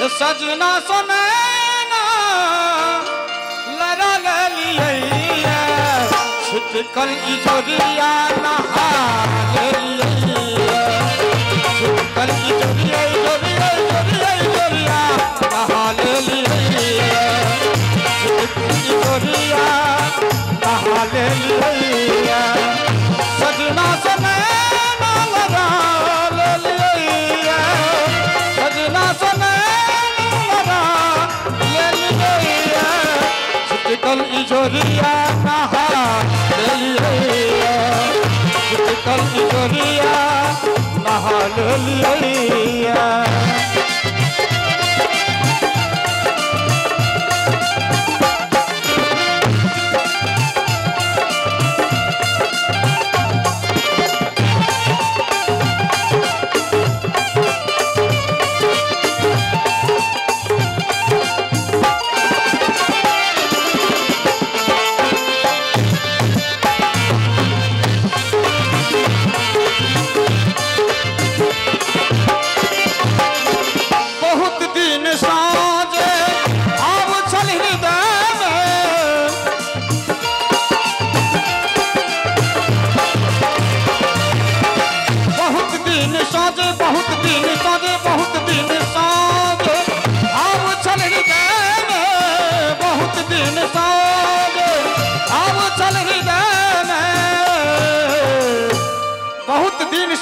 सजना सुनैना लड़ा लिया छिटकल इजोरिया नहा लिया छिटकल इजोरिया इजोरिया इजोरिया इजोरिया नहा लिया छिटकल इजोरिया नहा लिया सजना सुनैना लड़ा लिया सजना कल इजोरिया नहा लिया कल इजोरिया नहा लिया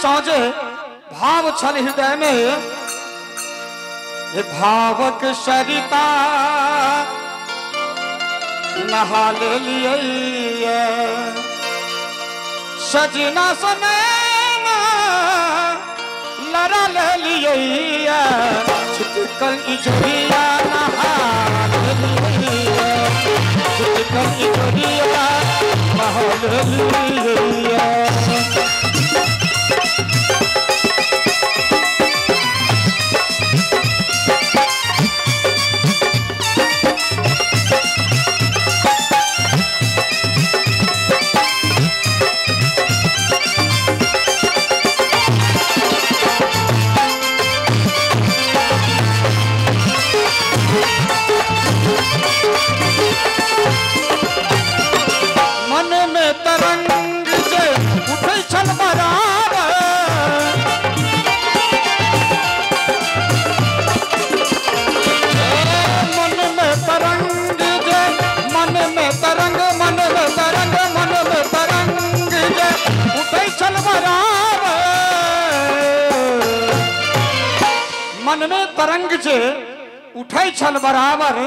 साजे भाव छल हृदय में ये भावक सरिता नहा लिया सजना सुनैना लड़ा लिया छिटकल इजोरिया नहा लिया छिटकल इजोरिया नहा लिया मन में तरंग जे उठै छल बराबर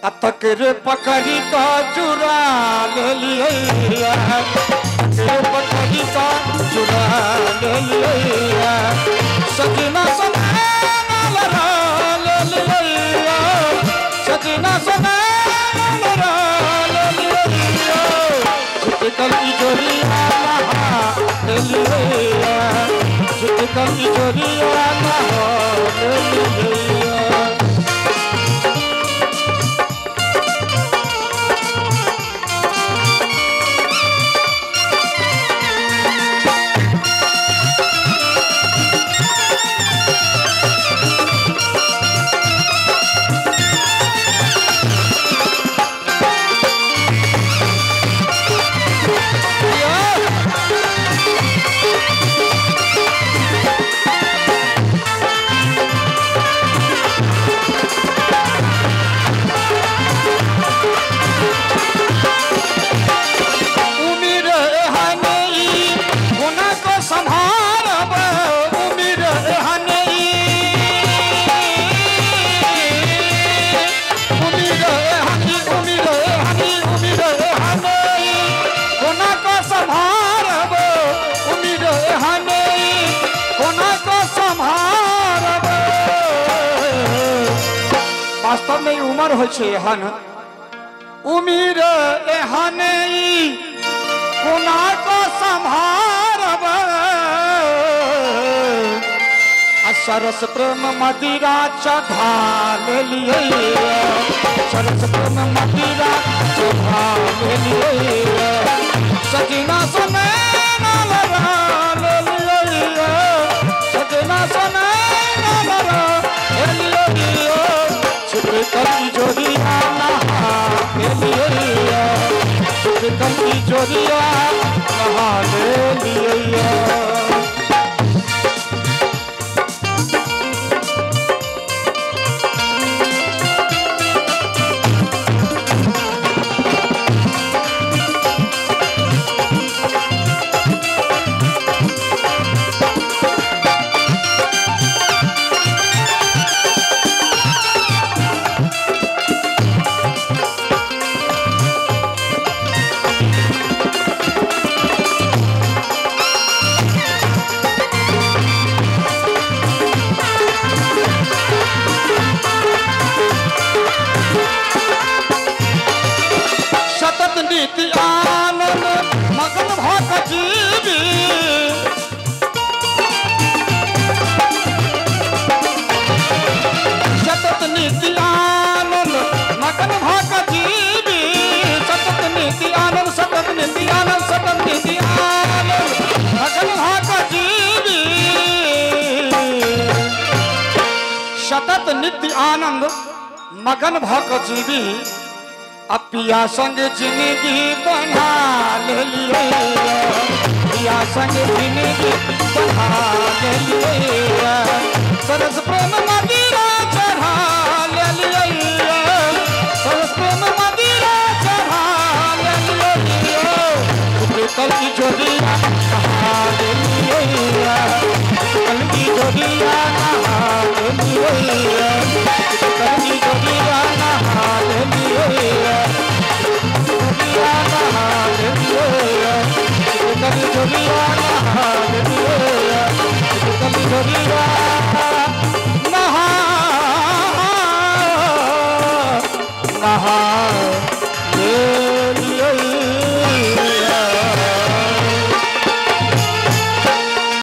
अतक रे पकड़ी का चुरा लिया पकड़ी का चुरा लिया सजना सुनैना लड़ा लिया सजना सुनैना लड़ा लिया छिटकल इजोरिया नहा लिया छिटकल इजोरिया नहा लिया वास्तव में उम्र हो एहन उम्र एहन कोना को संभारब सरस प्रेम मदिरा चढ़ा लिये सरस प्रेम मदिरा चढ़ा लिये सजना सुनैना लड़ा लिये सजना सुनैना लड़ा लिया नहा ले लिया। नित्य आनंद मगन भाग जीवी सतत नित्य आनंद मगन भाग जीवी सतत नित्य आनंद सतत नित्य आनंद सतत नित्य आनंद मगन भाग जीवी सतत नित्य आनंद मगन भाग जीवी पिया संग जिंदगी बना ले लिए पिया संग जिंदगी बना ले लिए सरस प्रेम मदिरा चढ़ा ले लिए सरस प्रेम मदिरा चढ़ा ले लिए कल की जोड़िया नहा ले लिए कल की जोड़िया नहा ले लिए कल की जोड़िया नहा ले लिए कभी जोड़िया नहा लिया कभी जोड़िया नहा